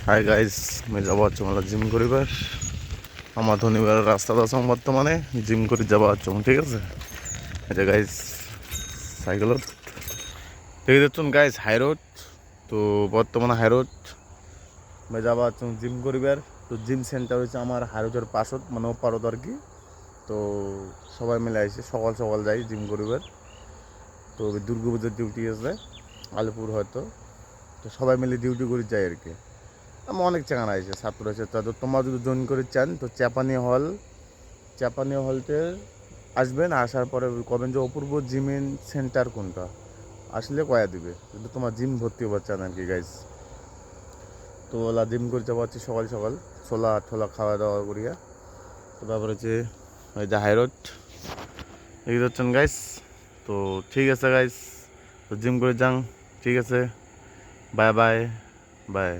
Hi guys, আমি যাবো হচ্ছে মানে জিম করিবার। আমার ধনিবার রাস্তা আছে বর্তমানে জিম করে যাবো হচ্ছে, ঠিক আছে। এটা গাইস সাইকেলত দেখে যাচ্ছেন গাইস হাই রোড। তো বর্তমানে হাই রোড আমি যাবো হচ্ছে জিম করিবার। তো জিম সেন্টার হচ্ছে আমার হাই রোডের পাশত, মানে ওপারত আর কি। তো সবাই মিলে আসে, সকাল সকাল যাই জিম করিবার। তো দুর্গাপুজোর ডিউটি আছে আলিপুর হয়তো। তো সবাই মিলে ডিউটি করে যাই আর কি। আমার অনেক চাকান আছে, ছাত্র আছে। তো তোমরা যদি জয়েন করে চান তো চাপানি হলতে আসবেন। আসার পরে কবেন যে অপূর্ব জিমের সেন্টার কোনটা, আসলে কয়া দিবে কিন্তু তোমার জিম ভর্তি হবার চান আর কি গাইজ। তো ওলা জিম করে যাওয়া হচ্ছে সকাল সকাল, ছোলা ঠোলা খাওয়া দাওয়া করিয়া। তো তারপরে হচ্ছে ওই যে হাই রোড এগিয়ে যাচ্ছেন গাইজ। তো ঠিক আছে গাইজ, তো জিম করে যান, ঠিক আছে। Bye bye bye.